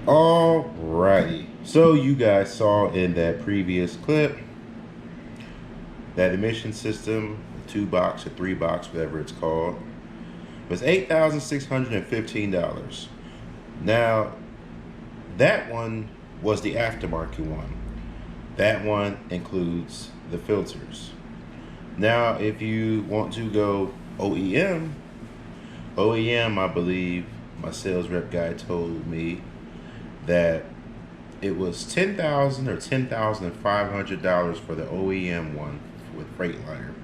Alrighty, so you guys saw in that previous clip that emission system, 2 box or 3 box, whatever it's called, was $8,615. Now, that one was the aftermarket one. That one includes the filters. Now, if you want to go OEM, I believe my sales rep guy told me that it was $10,000 or $10,500 for the OEM one with Freightliner.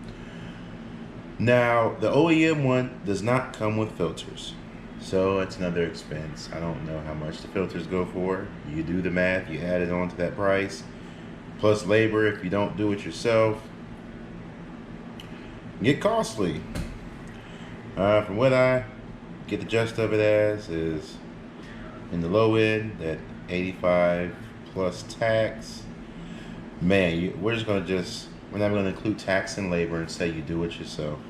Now, the OEM one does not come with filters, so it's another expense. I don't know how much the filters go for. You do the math, you add it on to that price, plus labor if you don't do it yourself. Get costly. From what I get the gist of it as is in the low end, that 85 plus tax. Man, we're not going to include tax and labor and say you do it yourself.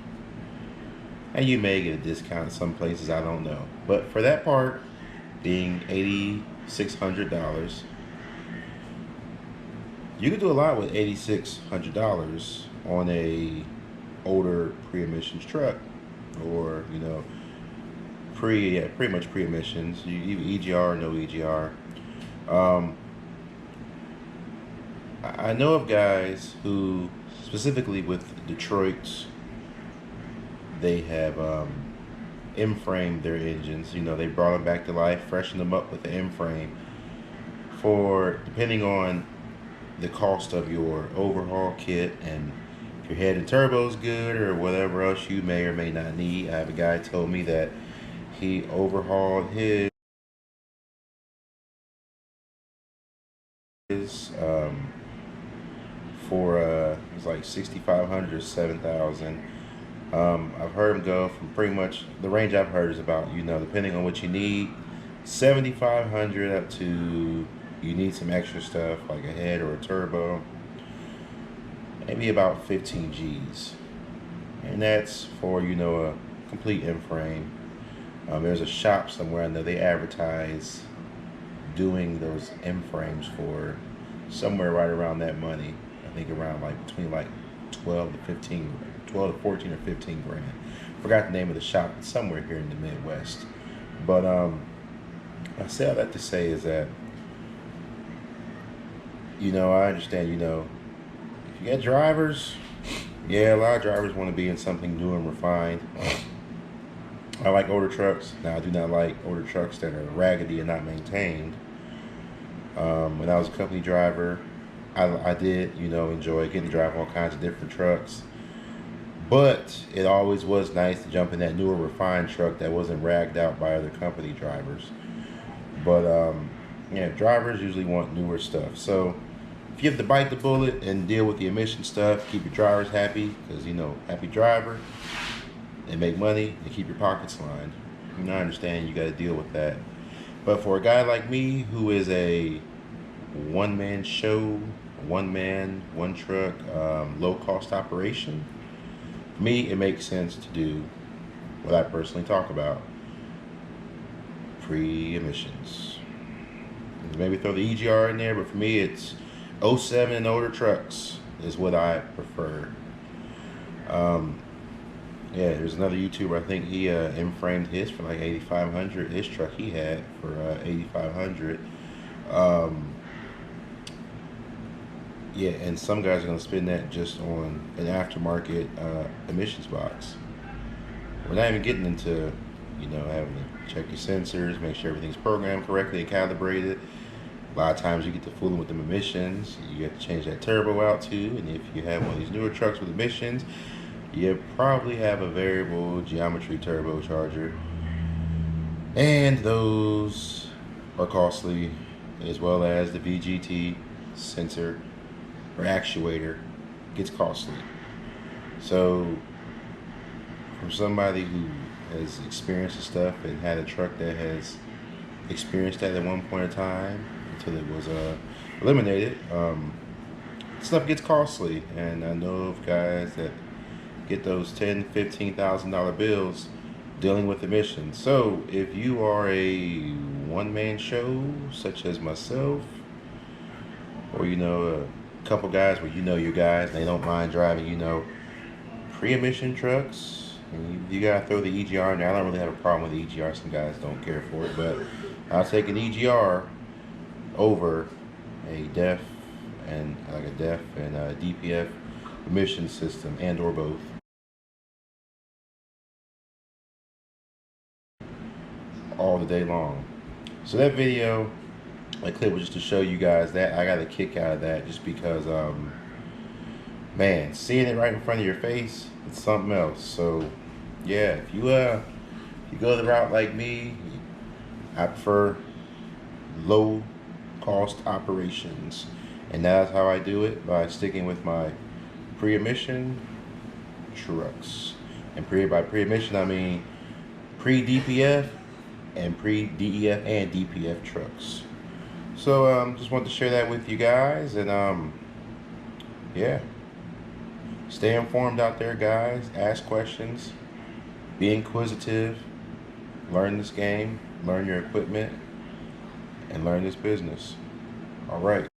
And you may get a discount in some places, I don't know. But for that part, being $8,600, you can do a lot with $8,600 on a older pre-emissions truck, or pretty much pre-emissions. You EGR or no EGR. I know of guys who, specifically with Detroit's, they have Inframe their engines. They brought them back to life, freshened them up with the Inframe for, depending on the cost of your overhaul kit and if your head and turbo is good or whatever else you may or may not need. I have a guy told me that he overhauled his for it was like 6,500 or 7,000. I've heard him go from pretty much, the range I've heard is about, depending on what you need, 7,500 up to, you need some extra stuff like a head or a turbo, maybe about 15 G's. And that's for, a complete Inframe. There's a shop somewhere I know they advertise doing those Inframes for somewhere right around that money. I think around between 12 to 14 or 15 grand. Forgot the name of the shop. It's somewhere here in the Midwest. But I say all that to say is that, I understand, if you got drivers, yeah, a lot of drivers want to be in something new and refined. I like older trucks. Now, I do not like older trucks that are raggedy and not maintained. When I was a company driver, I did, enjoy getting to drive all kinds of different trucks. But it always was nice to jump in that newer, refined truck that wasn't ragged out by other company drivers. But, drivers usually want newer stuff. So if you have to bite the bullet and deal with the emission stuff, keep your drivers happy, because, happy driver, and make money, and keep your pockets lined. I understand you got to deal with that. But for a guy like me, who is a one-man show, one-man, one-truck, low-cost operation, for me, it makes sense to do what I personally talk about, pre-emissions. Maybe throw the EGR in there, but for me, it's 07 and older trucks is what I prefer. Yeah, there's another YouTuber, I think he inframed his for like 8,500. His truck he had for 8,500. Yeah, and some guys are going to spend that just on an aftermarket emissions box. We're not even getting into, having to check your sensors, make sure everything's programmed correctly and calibrated. A lot of times you get to fooling with them emissions. You have to change that turbo out too. And if you have one of these newer trucks with emissions, you probably have a variable geometry turbocharger, and those are costly, as well as the VGT sensor or actuator gets costly. So from somebody who has experienced the stuff and had a truck that has experienced that at one point in time until it was eliminated, stuff gets costly. And I know of guys that get those $10,000, $15,000 bills dealing with emissions. So if you are a one-man show, such as myself, or a couple guys where your guys, they don't mind driving, pre-emission trucks. And you gotta throw the EGR in there. I don't really have a problem with the EGR. Some guys don't care for it, but I'll take an EGR over a DEF and a DPF emission system, and or both. All the day long. So that video, that clip was just to show you guys that. I got a kick out of that just because man, seeing it right in front of your face, it's something else. So yeah, if you go the route like me, I prefer low cost operations, and that's how I do it, by sticking with my pre-emission trucks. And by pre-emission I mean pre-DPF and pre-DEF and DPF trucks. So just wanted to share that with you guys, and yeah, stay informed out there, guys. Ask questions, be inquisitive, learn this game, learn your equipment, and learn this business. All right.